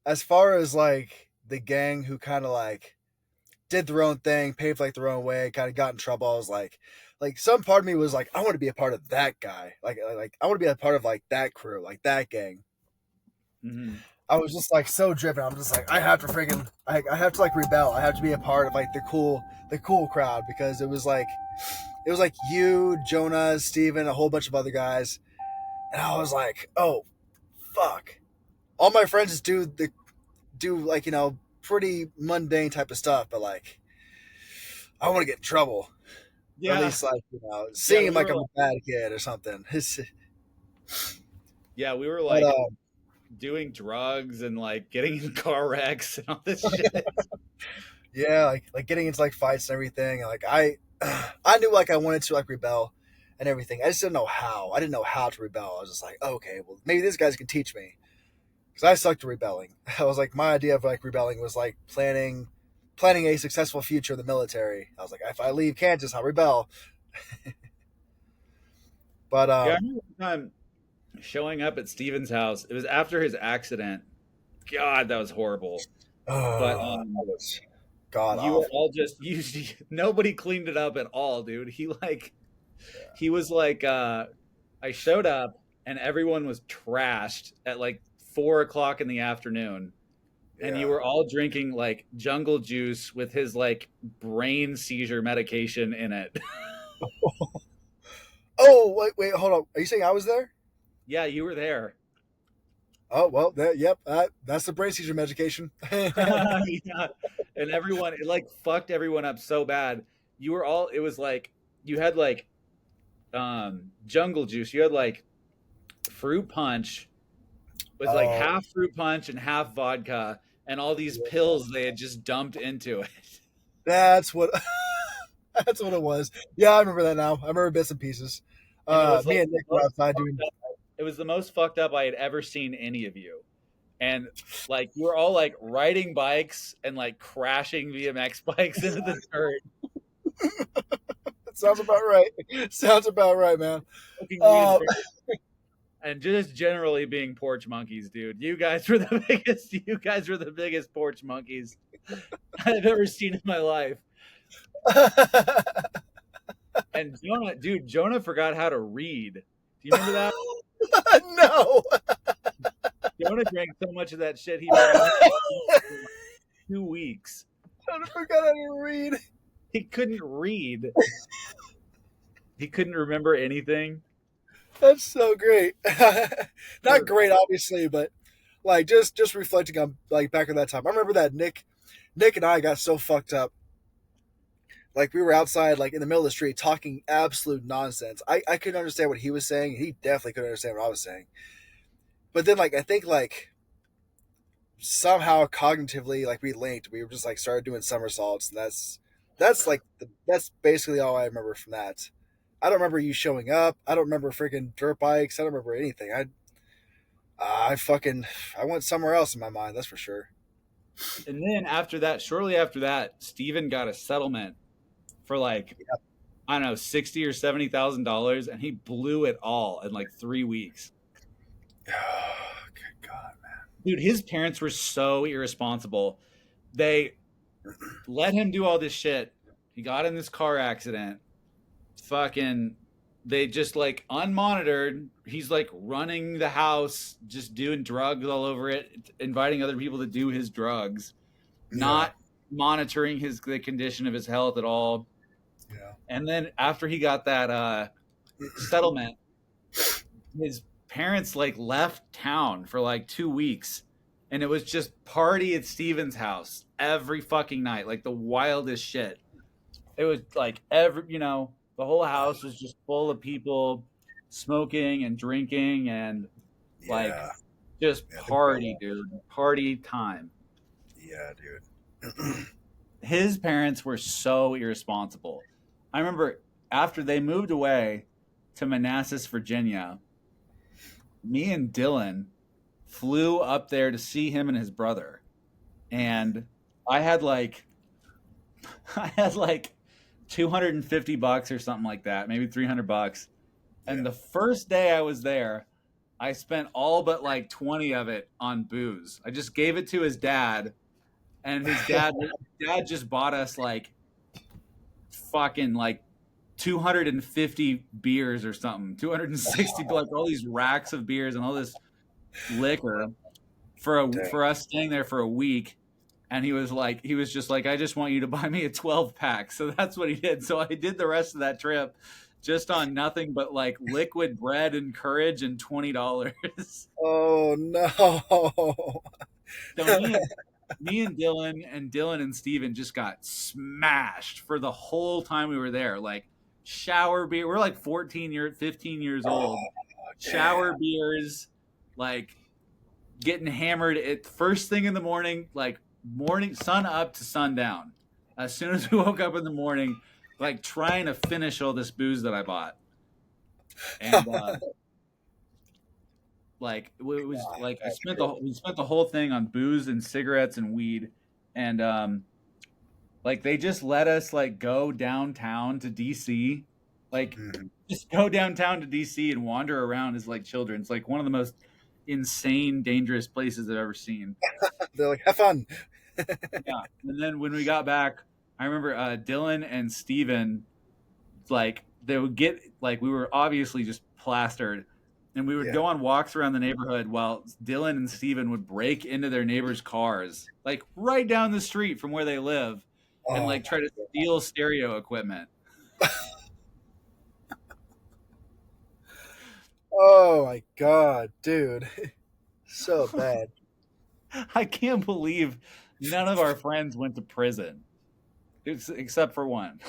as far as like the gang who kind of like did their own thing, paved like their own way, kind of got in trouble. I was like some part of me was like, I want to be a part of that guy. Like I want to be a part of like that crew, like that gang. Hmm. I was just like so driven. I'm just like, I have to freaking, I have to like rebel. I have to be a part of like the cool crowd because it was like you, Jonah, Steven, a whole bunch of other guys, and I was like, oh fuck. All my friends just do like pretty mundane type of stuff, but like I want to get in trouble, or at Yeah, least like yeah, seem like I'm a bad kid or something. we were But like doing drugs and like getting in car wrecks and all this shit. yeah, like getting into like fights and everything. Like I knew like I wanted to like rebel and everything. I just didn't know how. I didn't know how to rebel. I was just like, oh, okay, well maybe these guys can teach me because I sucked at rebelling. I was like, my idea of like rebelling was like planning a successful future in the military. I was like, if I leave Kansas, I'll rebel. But Yeah, I remember one time showing up at Steven's house. It was after his accident. God, that was horrible. But that was god you were awful. all just you. Nobody cleaned it up at all, dude. He was like, I showed up and everyone was trashed at like 4 o'clock in the afternoon, and you Yeah. were all drinking like jungle juice with his like brain seizure medication in it. Oh wait, hold on. Are you saying I was there? Yeah, you were there. Oh well, yep. That's the brain seizure medication. Yeah. And everyone, it like fucked everyone up so bad. You were all, it was like, you had like jungle juice. You had like fruit punch, was like Oh, half fruit punch and half vodka, and all these pills they had just dumped into it. that's what that's what it was. Yeah, I remember that now. I remember bits and pieces. And it was Me like and the Nick were most outside fucked doing. up. It was the most fucked up I had ever seen any of you. And like you were all like riding bikes and like crashing BMX bikes into the dirt, Sounds about right. Sounds about right, man. smoking weed in Uh, front of, and just generally being porch monkeys, dude. You guys were the biggest. You guys were the biggest porch monkeys I've ever seen in my life. And Jonah, dude, Jonah forgot how to read. Do you remember that? no, Jonah drank so much of that shit he forgot how to read for like 2 weeks. I forgot how to read. He couldn't read. He couldn't remember anything. That's so great. Not Poor great, obviously, but like just reflecting on like back at that time. I remember that Nick and I got so fucked up. Like we were outside, like in the middle of the street, talking absolute nonsense. I couldn't understand what he was saying. He definitely couldn't understand what I was saying. But then, like I think, like somehow cognitively, like we linked. We were just like started doing somersaults, and that's like that's basically all I remember from that. I don't remember you showing up. I don't remember freaking dirt bikes. I don't remember anything. I fucking I went somewhere else in my mind. That's for sure. And then after that, shortly after that, Steven got a settlement for like, I don't know, 60 or $70,000, and he blew it all in like 3 weeks. Good God, Dude, his parents were so irresponsible. They let him do all this shit. He got in this car accident. Fucking, they just like unmonitored. He's like running the house, just doing drugs all over it, inviting other people to do his drugs, man. not monitoring the condition of his health at all. Yeah, And then after he got that settlement, his parents like left town for like 2 weeks, and it was just party at Steven's house every fucking night, like the wildest shit. It was like the whole house was just full of people smoking and drinking and like yeah, just yeah. party, dude, party time. Yeah, dude. His parents were so irresponsible. I remember after they moved away to Manassas, Virginia, me and Dylan flew up there to see him and his brother. And I had like I had like 250 bucks or something like that, maybe 300 bucks. And Yeah. the first day I was there, I spent all but like 20 of it on booze. I just gave it to his dad, and his dad just bought us like fucking like 250 beers or something, 260, like all these racks of beers and all this liquor Dang. for us staying there for a week. And he was just like, I just want you to buy me a 12 pack. So that's what he did. So I did the rest of that trip just on nothing but like liquid bread and courage and $20. Oh no. So me and Dylan and Steven just got smashed for the whole time we were there. Like shower beer. We're like 15 years old. Oh Shower damn. beers, like getting hammered at first thing in the morning, like morning sun up to sundown. As soon as we woke up in the morning, like trying to finish all this booze that I bought. And like it was like I That's spent the crazy. we spent the whole thing on booze and cigarettes and weed. And like they just let us like go downtown to DC, like Mhm. just go downtown to DC and wander around as like children. It's like one of the most insane, dangerous places I've ever seen. They're like, have fun. Yeah, and then when we got back, I remember Dylan and Steven, like they would get like we were obviously just plastered, and we would Yeah. go on walks around the neighborhood while Dylan and Steven would break into their neighbors' cars, like right down the street from where they live, and Oh like try to my steal stereo equipment. oh my god, dude. So bad. I can't believe none of our friends went to prison, except for one.